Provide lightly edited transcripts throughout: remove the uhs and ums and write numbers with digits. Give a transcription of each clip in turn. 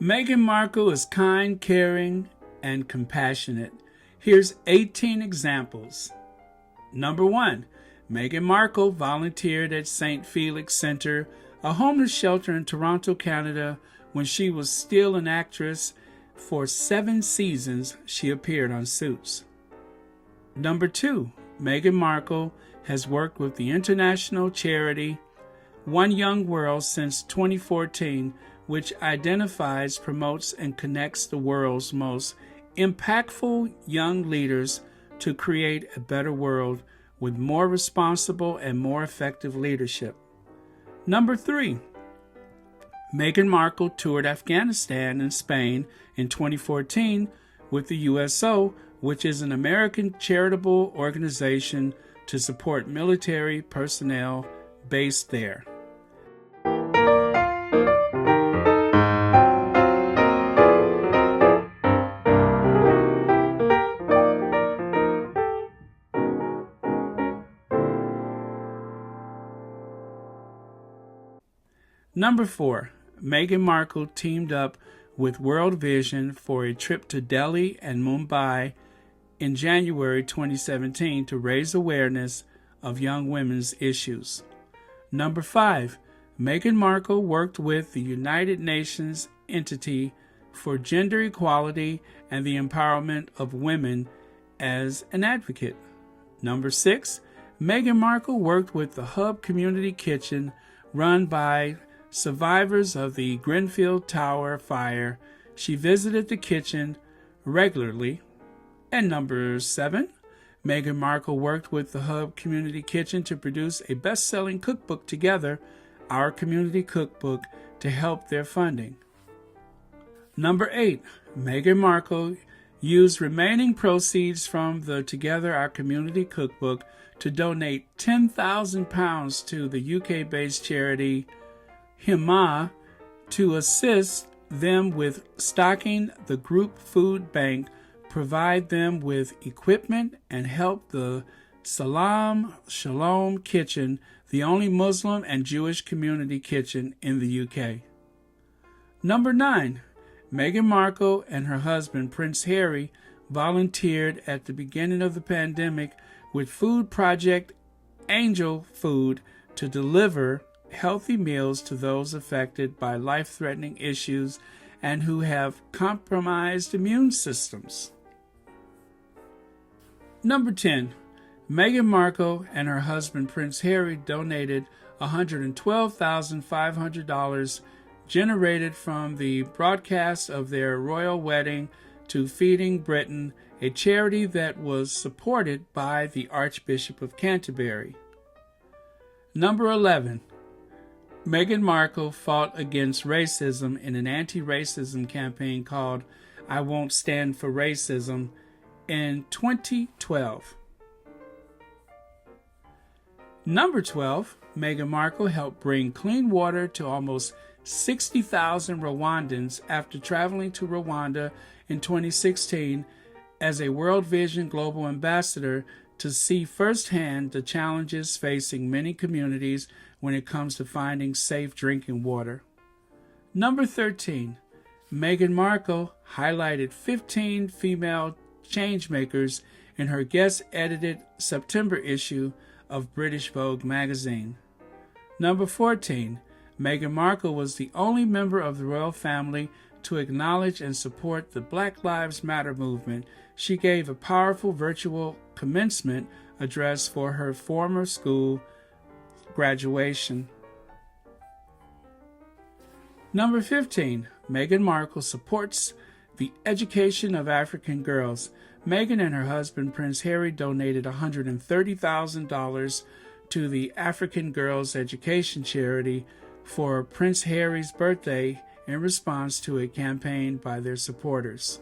Meghan Markle is kind, caring, and compassionate. Here's 18 examples. Number 1. Meghan Markle volunteered at St. Felix Center, a homeless shelter in Toronto, Canada, when she was still an actress. For 7 seasons, she appeared on Suits. Number 2. Meghan Markle has worked with the international charity One Young World since 2014, which identifies, promotes, and connects the world's most impactful young leaders to create a better world with more responsible and more effective leadership. Number 3. Meghan Markle toured Afghanistan and Spain in 2014 with the USO, which is an American charitable organization to support military personnel based there. Number 4. Meghan Markle teamed up with World Vision for a trip to Delhi and Mumbai in January 2017 to raise awareness of young women's issues. Number 5. Meghan Markle worked with the United Nations entity for gender equality and the empowerment of women as an advocate. Number 6. Meghan Markle worked with the Hub Community Kitchen run by survivors of the Grenfell Tower fire. She visited the kitchen regularly. And number 7, Meghan Markle worked with the Hub Community Kitchen to produce a best-selling cookbook together, Our Community Cookbook, to help their funding. Number 8, Meghan Markle used remaining proceeds from the Together Our Community Cookbook to donate £10,000 to the UK-based charity Hima to assist them with stocking the group food bank, provide them with equipment, and help the Shalom Kitchen, the only Muslim and Jewish community kitchen in the UK. Number 9. Meghan Markle and her husband Prince Harry volunteered at the beginning of the pandemic with Food Project Angel Food to deliver healthy meals to those affected by life-threatening issues and who have compromised immune systems. Number 10. Meghan Markle and her husband Prince Harry donated $112,500 generated from the broadcast of their royal wedding to Feeding Britain, a charity that was supported by the Archbishop of Canterbury. Number 11. Meghan Markle fought against racism in an anti-racism campaign called I Won't Stand for Racism in 2012. Number 12, Meghan Markle helped bring clean water to almost 60,000 Rwandans after traveling to Rwanda in 2016 as a World Vision Global Ambassador to see firsthand the challenges facing many communities when it comes to finding safe drinking water. Number 13, Meghan Markle highlighted 15 female changemakers in her guest-edited September issue of British Vogue magazine. Number 14, Meghan Markle was the only member of the royal family to acknowledge and support the Black Lives Matter movement. She gave a powerful virtual commencement address for her former school graduation. Number 15, Meghan Markle supports the education of African girls. Meghan and her husband Prince Harry donated $130,000 to the African Girls Education Charity for Prince Harry's birthday in response to a campaign by their supporters.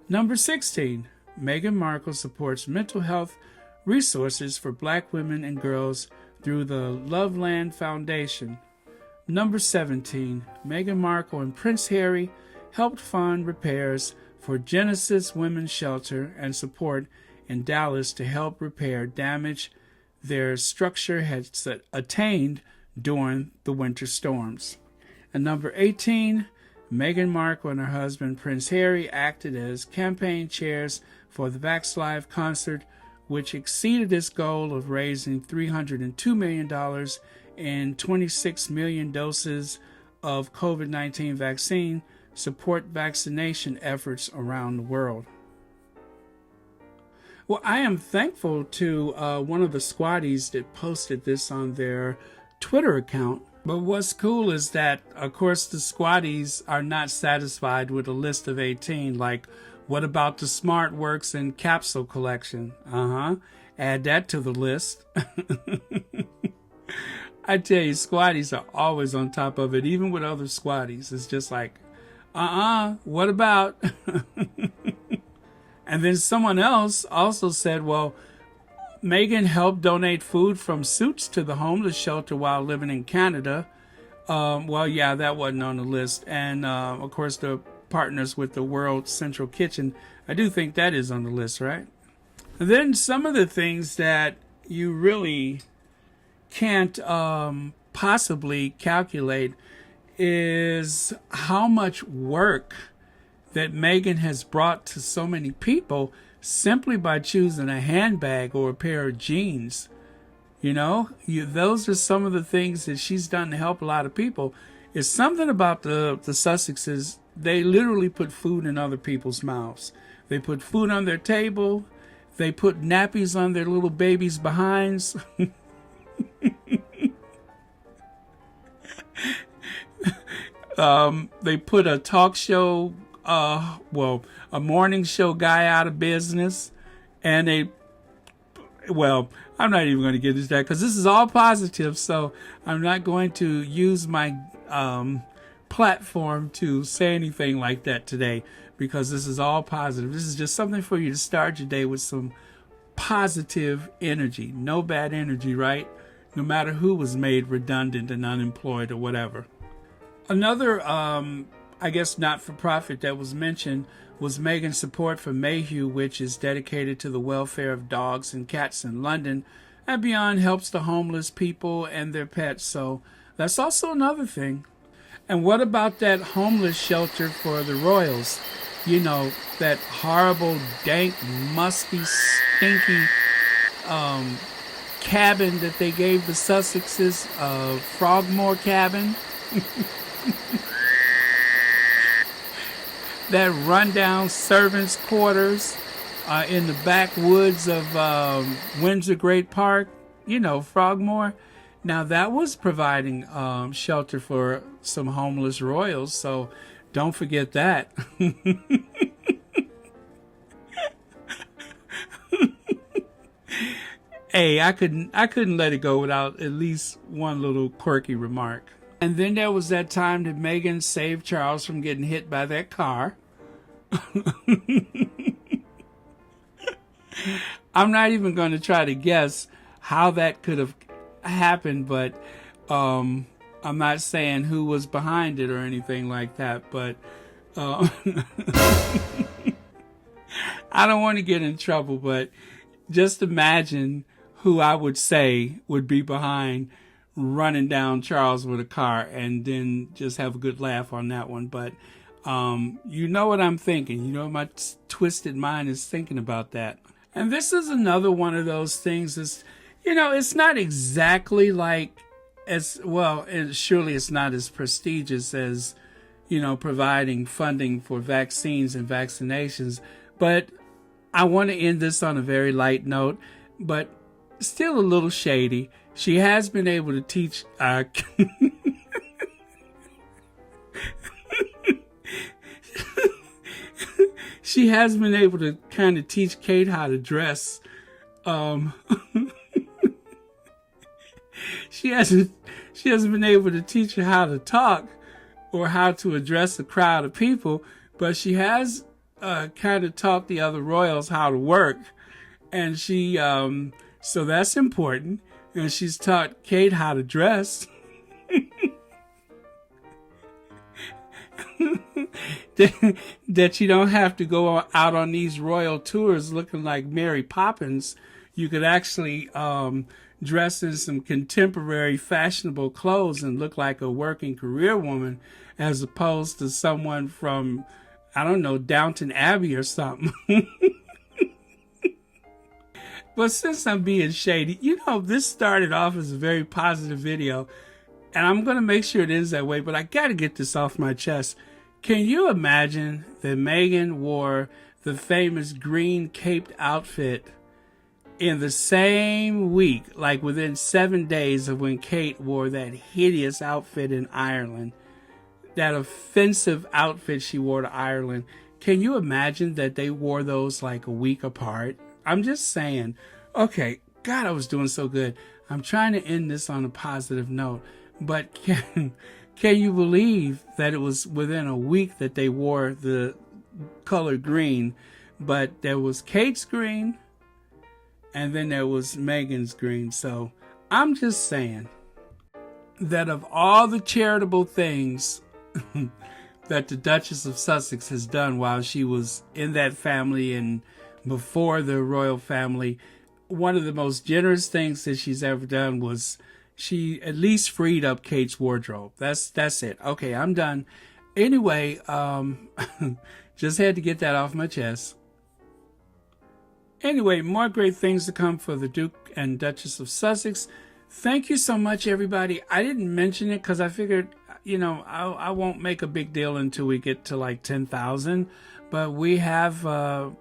Number 16, Meghan Markle supports mental health resources for Black women and girls through the Loveland Foundation. Number 17, Meghan Markle and Prince Harry helped fund repairs for Genesis Women's Shelter and support in Dallas to help repair damage their structure had attained during the winter storms. And number 18, Meghan Markle and her husband Prince Harry acted as campaign chairs for the Vax Live concert, which exceeded its goal of raising $302 million and 26 million doses of COVID-19 vaccine support vaccination efforts around the world. Well, I am thankful to one of the squatties that posted this on their Twitter account. But what's cool is that, of course, the squatties are not satisfied with a list of 18. Like, what about the SmartWorks and capsule collection? Add that to the list. I tell you, squatties are always on top of it, even with other squatties. It's just like, what about? And then someone else also said, well, Meghan helped donate food from suits to the homeless shelter while living in Canada. Well, yeah, that wasn't on the list. And, of course, the partners with the World Central Kitchen. I do think that is on the list, right? And then some of the things that you really can't possibly calculate is how much work that Meghan has brought to so many people simply by choosing a handbag or a pair of jeans. Those are some of the things that she's done to help a lot of people. It's something about the Sussexes. They literally put food in other people's mouths. They put food on their table. They put nappies on their little babies' behinds. They put a talk show, a morning show guy out of business. And I'm not even going to get into that because this is all positive. So I'm not going to use my platform to say anything like that today because this is all positive. This is just something for you to start your day with some positive energy. No bad energy, right? No matter who was made redundant and unemployed or whatever. Another, I guess, not-for-profit that was mentioned was Meghan's support for Mayhew, which is dedicated to the welfare of dogs and cats in London, and beyond helps the homeless people and their pets. So that's also another thing. And what about that homeless shelter for the royals? That horrible, dank, musty, stinky cabin that they gave the Sussexes, Frogmore cabin. That rundown servants' quarters in the backwoods of Windsor Great Park, Frogmore. Now, that was providing shelter for some homeless royals, so don't forget that. Hey, I couldn't let it go without at least one little quirky remark. And then there was that time that Meghan saved Charles from getting hit by that car. I'm not even going to try to guess how that could have happened, but I'm not saying who was behind it or anything like that, but I don't want to get in trouble, but just imagine who I would say would be behind running down Charles with a car, and then just have a good laugh on that one. But you know what I'm thinking. My twisted mind is thinking about that. And this is another one of those things that's, it's not exactly like as well, and surely it's not as prestigious as, providing funding for vaccines and vaccinations. But I want to end this on a very light note, but still a little shady. She has been able to teach she has been able to kind of teach Kate how to dress. She hasn't been able to teach her how to talk or how to address a crowd of people, but she has kind of taught the other royals how to work, and she so that's important. And she's taught Kate how to dress. that you don't have to go out on these royal tours looking like Mary Poppins. You could actually dress in some contemporary fashionable clothes and look like a working career woman. as opposed to someone from, I don't know, Downton Abbey or something. But since I'm being shady, this started off as a very positive video, and I'm going to make sure it ends that way, but I got to get this off my chest. Can you imagine that Meghan wore the famous green caped outfit in the same week, like within 7 days of when Kate wore that hideous outfit in Ireland, that offensive outfit she wore to Ireland? Can you imagine that they wore those like a week apart? I'm just saying. Okay, God, I was doing so good. I'm trying to end this on a positive note, but can you believe that it was within a week that they wore the color green? But there was Kate's green, and then there was Meghan's green. So I'm just saying that of all the charitable things that the Duchess of Sussex has done while she was in that family and before the royal family, one of the most generous things that she's ever done was she at least freed up Kate's wardrobe. That's it. Okay, I'm done. Anyway, just had to get that off my chest. Anyway, more great things to come for the Duke and Duchess of Sussex. Thank you so much, everybody. I didn't mention it because I figured, I won't make a big deal until we get to like 10,000. But we have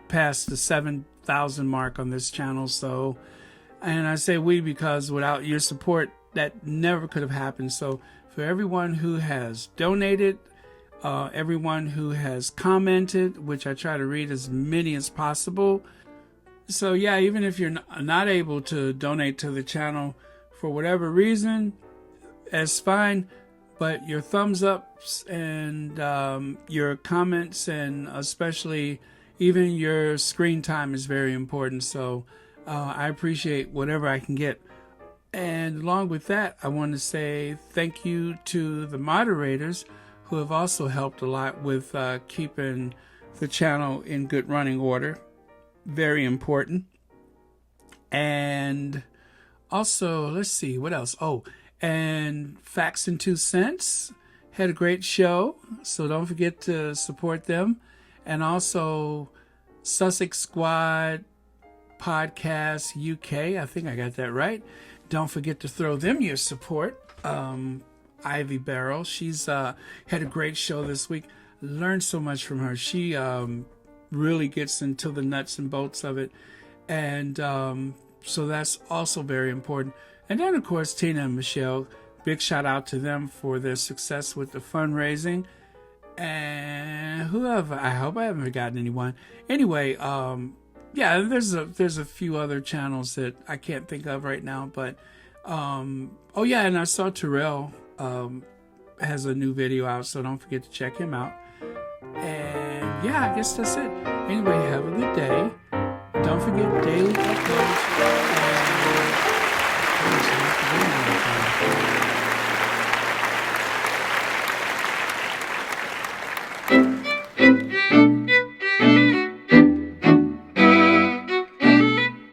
past the 7,000 mark on this channel. So, and I say we because without your support, that never could have happened. So for everyone who has donated, everyone who has commented, which I try to read as many as possible. So yeah, even if you're not able to donate to the channel for whatever reason, that's fine. But your thumbs ups and your comments, and especially even your screen time, is very important. So I appreciate whatever I can get. And along with that, I want to say thank you to the moderators who have also helped a lot with keeping the channel in good running order. Very important. And also, let's see, what else? Oh, and Facts and 2 Cents had a great show, so don't forget to support them. And also Sussex Squad Podcast UK, I think I got that right. Don't forget to throw them your support. Ivy Barrow, she's had a great show this week. Learned so much from her. She really gets into the nuts and bolts of it, and so that's also very important. And then of course Tina and Michelle, big shout out to them for their success with the fundraising. And whoever, I hope I haven't forgotten anyone. Anyway, yeah, there's a few other channels that I can't think of right now, but oh yeah, and I saw Terrell has a new video out, so don't forget to check him out. And yeah, I guess that's it. Anyway, have a good day. Don't forget daily uploads.